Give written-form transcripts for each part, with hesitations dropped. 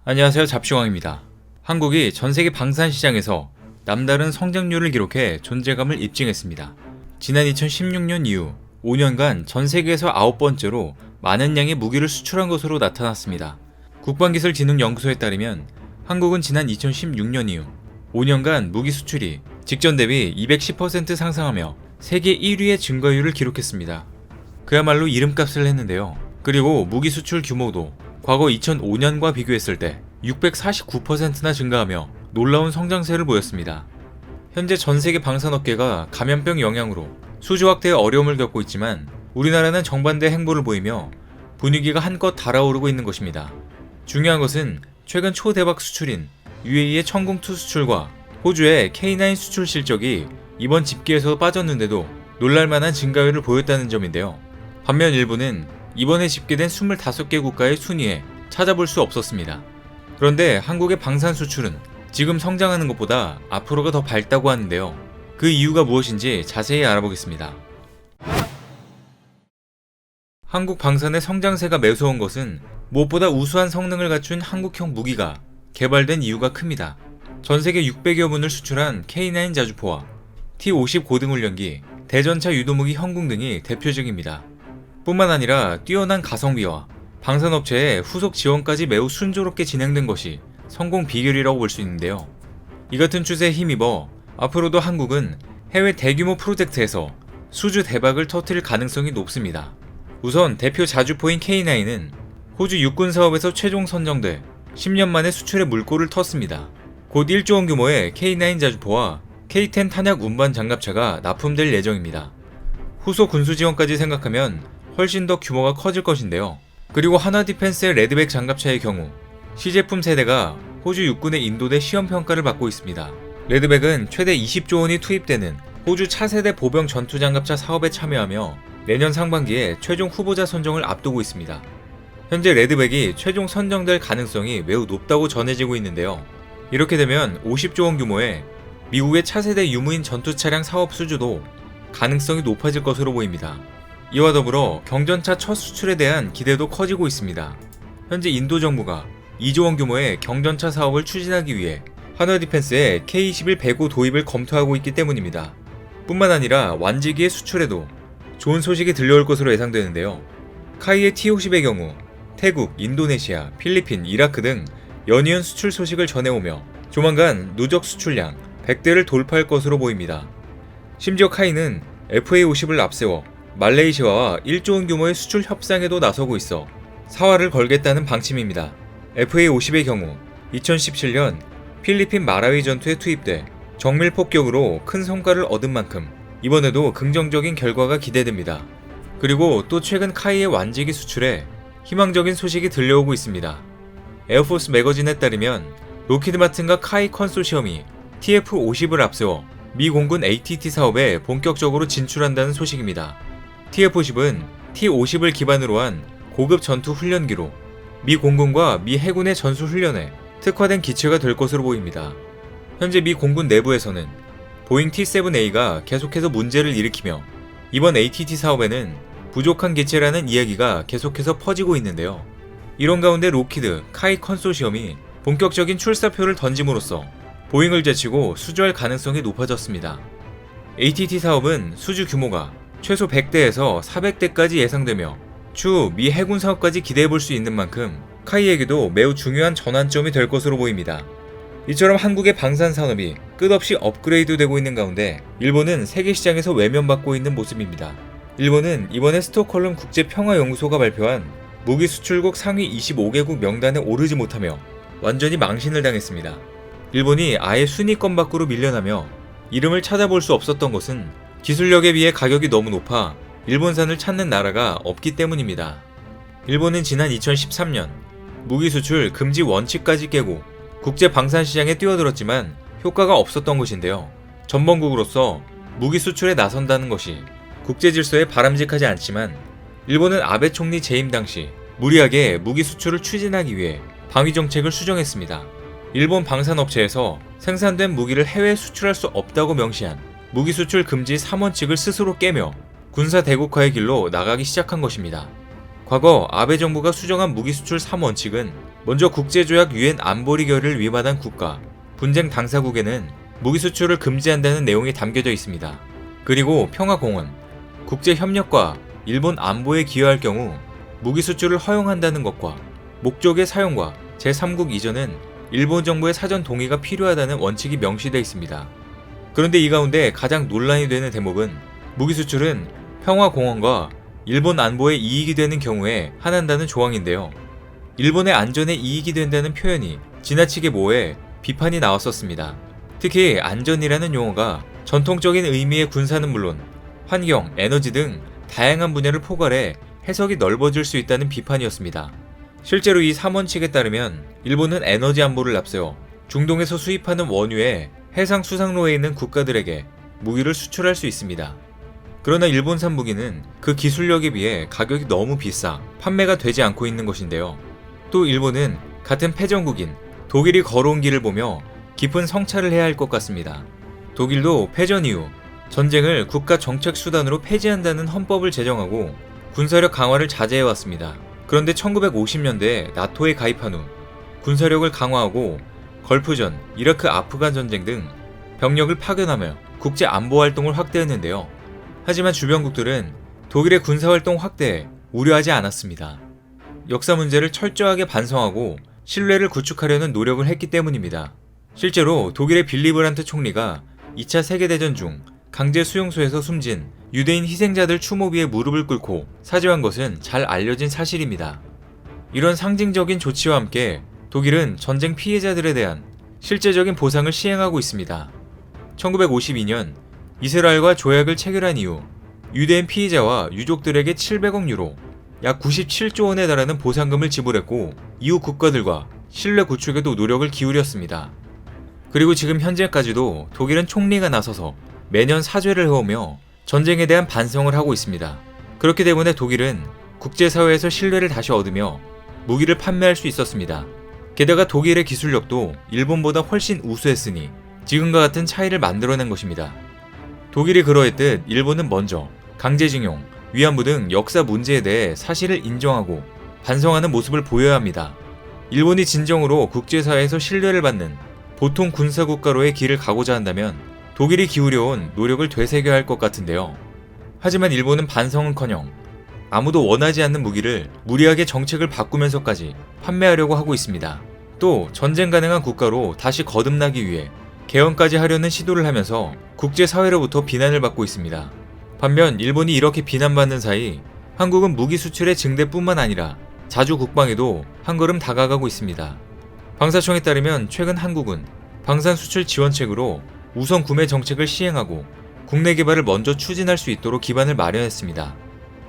안녕하세요. 잡시광입니다. 한국이 전세계 방산 시장에서 남다른 성장률을 기록해 존재감을 입증했습니다. 지난 2016년 이후 5년간 전세계에서 9번째로 많은 양의 무기를 수출한 것으로 나타났습니다. 국방기술진흥연구소에 따르면 한국은 지난 2016년 이후 5년간 무기 수출이 직전 대비 210% 상승하며 세계 1위의 증가율을 기록했습니다. 그야말로 이름값을 했는데요. 그리고 무기 수출 규모도 과거 2005년과 비교했을 때 649%나 증가하며 놀라운 성장세를 보였습니다. 현재 전세계 방산업계가 감염병 영향으로 수주 확대에 어려움을 겪고 있지만 우리나라는 정반대 행보를 보이며 분위기가 한껏 달아오르고 있는 것입니다. 중요한 것은 최근 초대박 수출인 UAE의 천궁2 수출과 호주의 K9 수출 실적이 이번 집계에서 빠졌는데도 놀랄만한 증가율을 보였다는 점인데요. 반면 일본은 이번에 집계된 25개 국가의 순위에 찾아볼 수 없었습니다. 그런데 한국의 방산 수출은 지금 성장하는 것보다 앞으로가 더 밝다고 하는데요. 그 이유가 무엇인지 자세히 알아보겠습니다. 한국 방산의 성장세가 매서운 것은 무엇보다 우수한 성능을 갖춘 한국형 무기가 개발된 이유가 큽니다. 전세계 600여 문을 수출한 K9 자주포와 T-50 고등훈련기, 대전차 유도무기 현궁 등이 대표적입니다. 뿐만 아니라 뛰어난 가성비와 방산업체의 후속 지원까지 매우 순조롭게 진행된 것이 성공 비결이라고 볼 수 있는데요. 이 같은 추세에 힘입어 앞으로도 한국은 해외 대규모 프로젝트에서 수주 대박을 터뜨릴 가능성이 높습니다. 우선 대표 자주포인 K9은 호주 육군 사업에서 최종 선정돼 10년 만에 수출의 물꼬를 텄습니다. 곧 1조 원 규모의 K9 자주포와 K10 탄약 운반 장갑차가 납품될 예정입니다. 후속 군수 지원까지 생각하면 훨씬 더 규모가 커질 것인데요. 그리고 하나디펜스의 레드백 장갑차의 경우 시제품 세대가 호주 육군의 인도대 시험평가를 받고 있습니다. 레드백은 최대 20조 원이 투입되는 호주 차세대 보병 전투장갑차 사업에 참여하며 내년 상반기에 최종 후보자 선정을 앞두고 있습니다. 현재 레드백이 최종 선정될 가능성이 매우 높다고 전해지고 있는데요. 이렇게 되면 50조 원 규모의 미국의 차세대 유무인 전투차량 사업 수주도 가능성이 높아질 것으로 보입니다. 이와 더불어 경전차 첫 수출에 대한 기대도 커지고 있습니다. 현재 인도 정부가 2조 원 규모의 경전차 사업을 추진하기 위해 한화디펜스의 K21 배구 도입을 검토하고 있기 때문입니다. 뿐만 아니라 완지기의 수출에도 좋은 소식이 들려올 것으로 예상되는데요. 카이의 T50의 경우 태국, 인도네시아, 필리핀, 이라크 등 연이은 수출 소식을 전해오며 조만간 누적 수출량 100대를 돌파할 것으로 보입니다. 심지어 카이는 FA50을 앞세워 말레이시아와 1조 원 규모의 수출 협상에도 나서고 있어 사활을 걸겠다는 방침입니다. FA50의 경우 2017년 필리핀 마라위 전투에 투입돼 정밀 폭격으로 큰 성과를 얻은 만큼 이번에도 긍정적인 결과가 기대됩니다. 그리고 또 최근 카이의 완지기 수출에 희망적인 소식이 들려오고 있습니다. 에어포스 매거진에 따르면 로키드 마틴과 카이 컨소시엄이 TF-50을 앞세워 미 공군 ATT 사업에 본격적으로 진출한다는 소식입니다. TF-50은 T-50을 기반으로 한 고급 전투 훈련기로 미 공군과 미 해군의 전술 훈련에 특화된 기체가 될 것으로 보입니다. 현재 미 공군 내부에서는 보잉 T-7A가 계속해서 문제를 일으키며 이번 ATT 사업에는 부족한 기체라는 이야기가 계속해서 퍼지고 있는데요. 이런 가운데 로키드, 카이 컨소시엄이 본격적인 출사표를 던짐으로써 보잉을 제치고 수주할 가능성이 높아졌습니다. ATT 사업은 수주 규모가 최소 100대에서 400대까지 예상되며 추후 미 해군 사업까지 기대해볼 수 있는 만큼 카이에게도 매우 중요한 전환점이 될 것으로 보입니다. 이처럼 한국의 방산 산업이 끝없이 업그레이드되고 있는 가운데 일본은 세계 시장에서 외면받고 있는 모습입니다. 일본은 이번에 스톡홀름 국제평화연구소가 발표한 무기 수출국 상위 25개국 명단에 오르지 못하며 완전히 망신을 당했습니다. 일본이 아예 순위권 밖으로 밀려나며 이름을 찾아볼 수 없었던 것은 기술력에 비해 가격이 너무 높아 일본산을 찾는 나라가 없기 때문입니다. 일본은 지난 2013년 무기 수출 금지 원칙까지 깨고 국제 방산 시장에 뛰어들었지만 효과가 없었던 것인데요. 전범국으로서 무기 수출에 나선다는 것이 국제 질서에 바람직하지 않지만 일본은 아베 총리 재임 당시 무리하게 무기 수출을 추진하기 위해 방위 정책을 수정했습니다. 일본 방산업체에서 생산된 무기를 해외에 수출할 수 없다고 명시한 무기 수출 금지 3원칙을 스스로 깨며 군사 대국화의 길로 나가기 시작한 것입니다. 과거 아베 정부가 수정한 무기 수출 3원칙은 먼저 국제조약 유엔 안보리 결의를 위반한 국가, 분쟁 당사국에는 무기 수출을 금지한다는 내용이 담겨져 있습니다. 그리고 평화공원, 국제협력과 일본 안보에 기여할 경우 무기 수출을 허용한다는 것과 목적의 사용과 제3국 이전은 일본 정부의 사전 동의가 필요하다는 원칙이 명시되어 있습니다. 그런데 이 가운데 가장 논란이 되는 대목은 무기 수출은 평화공원과 일본 안보에 이익이 되는 경우에 한한다는 조항인데요. 일본의 안전에 이익이 된다는 표현이 지나치게 모호해 비판이 나왔었습니다. 특히 안전이라는 용어가 전통적인 의미의 군사는 물론 환경, 에너지 등 다양한 분야를 포괄해 해석이 넓어질 수 있다는 비판이었습니다. 실제로 이 3원칙에 따르면 일본은 에너지 안보를 앞세워 중동에서 수입하는 원유에 해상 수상로에 있는 국가들에게 무기를 수출할 수 있습니다. 그러나 일본산 무기는 그 기술력에 비해 가격이 너무 비싸 판매가 되지 않고 있는 것인데요. 또 일본은 같은 패전국인 독일이 걸어온 길을 보며 깊은 성찰을 해야 할 것 같습니다. 독일도 패전 이후 전쟁을 국가 정책 수단으로 폐지한다는 헌법을 제정하고 군사력 강화를 자제해왔습니다. 그런데 1950년대에 나토에 가입한 후 군사력을 강화하고 걸프전, 이라크 아프간 전쟁 등 병력을 파견하며 국제 안보 활동을 확대했는데요. 하지만 주변국들은 독일의 군사활동 확대에 우려하지 않았습니다. 역사 문제를 철저하게 반성하고 신뢰를 구축하려는 노력을 했기 때문입니다. 실제로 독일의 빌리 브란트 총리가 2차 세계대전 중 강제 수용소에서 숨진 유대인 희생자들 추모비에 무릎을 꿇고 사죄한 것은 잘 알려진 사실입니다. 이런 상징적인 조치와 함께 독일은 전쟁 피해자들에 대한 실제적인 보상을 시행하고 있습니다. 1952년 이스라엘과 조약을 체결한 이후 유대인 피해자와 유족들에게 700억 유로, 약 97조 원에 달하는 보상금을 지불했고 이후 국가들과 신뢰 구축에도 노력을 기울였습니다. 그리고 지금 현재까지도 독일은 총리가 나서서 매년 사죄를 해오며 전쟁에 대한 반성을 하고 있습니다. 그렇기 때문에 독일은 국제사회에서 신뢰를 다시 얻으며 무기를 판매할 수 있었습니다. 게다가 독일의 기술력도 일본보다 훨씬 우수했으니 지금과 같은 차이를 만들어낸 것입니다. 독일이 그러했듯 일본은 먼저 강제징용, 위안부 등 역사 문제에 대해 사실을 인정하고 반성하는 모습을 보여야 합니다. 일본이 진정으로 국제사회에서 신뢰를 받는 보통 군사국가로의 길을 가고자 한다면 독일이 기울여온 노력을 되새겨야 할 것 같은데요. 하지만 일본은 반성은커녕 아무도 원하지 않는 무기를 무리하게 정책을 바꾸면서까지 판매하려고 하고 있습니다. 또 전쟁 가능한 국가로 다시 거듭나기 위해 개헌까지 하려는 시도를 하면서 국제사회로부터 비난을 받고 있습니다. 반면 일본이 이렇게 비난받는 사이 한국은 무기 수출의 증대뿐만 아니라 자주 국방에도 한 걸음 다가가고 있습니다. 방사청에 따르면 최근 한국은 방산 수출 지원책으로 우선 구매 정책을 시행하고 국내 개발을 먼저 추진할 수 있도록 기반을 마련했습니다.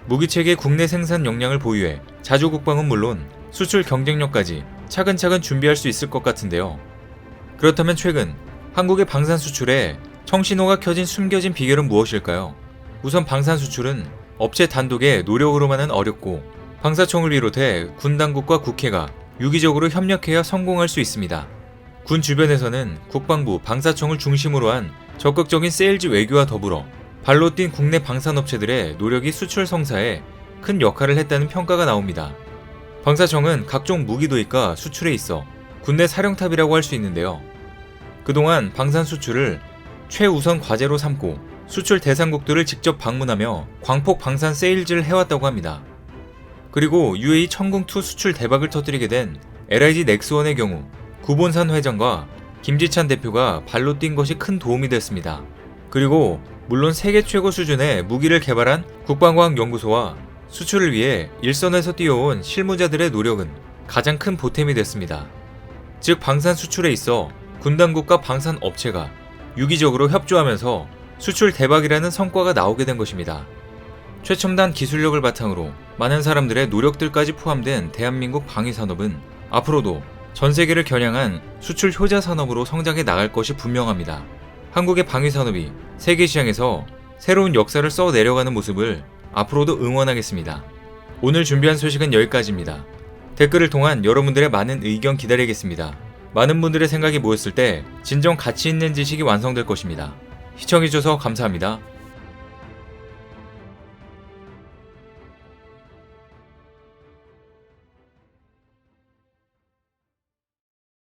무기체계 국내 생산 역량을 보유해 자주 국방은 물론 수출 경쟁력까지 차근차근 준비할 수 있을 것 같은데요. 그렇다면 최근 한국의 방산 수출에 청신호가 켜진 숨겨진 비결은 무엇일까요? 우선 방산 수출은 업체 단독의 노력으로만은 어렵고 방사청을 비롯해 군 당국과 국회가 유기적으로 협력해야 성공할 수 있습니다. 군 주변에서는 국방부, 방사청을 중심으로 한 적극적인 세일즈 외교와 더불어 발로 뛴 국내 방산업체들의 노력이 수출 성사에 큰 역할을 했다는 평가가 나옵니다. 방사청은 각종 무기 도입과 수출에 있어 군내 사령탑이라고 할 수 있는데요. 그동안 방산 수출을 최우선 과제로 삼고 수출 대상국들을 직접 방문하며 광폭 방산 세일즈를 해왔다고 합니다. 그리고 UAE 천궁2 수출 대박을 터뜨리게 된 LIG 넥스원의 경우 구본산 회장과 김지찬 대표가 발로 뛴 것이 큰 도움이 됐습니다. 그리고 물론 세계 최고 수준의 무기를 개발한 국방과학연구소와 수출을 위해 일선에서 뛰어온 실무자들의 노력은 가장 큰 보탬이 됐습니다. 즉 방산 수출에 있어 군 당국과 방산 업체가 유기적으로 협조하면서 수출 대박이라는 성과가 나오게 된 것입니다. 최첨단 기술력을 바탕으로 많은 사람들의 노력들까지 포함된 대한민국 방위산업은 앞으로도 전 세계를 겨냥한 수출 효자 산업으로 성장해 나갈 것이 분명합니다. 한국의 방위산업이 세계 시장에서 새로운 역사를 써 내려가는 모습을 앞으로도 응원하겠습니다. 오늘 준비한 소식은 여기까지입니다. 댓글을 통한 여러분들의 많은 의견 기다리겠습니다. 많은 분들의 생각이 모였을 때 진정 가치 있는 지식이 완성될 것입니다. 시청해주셔서 감사합니다.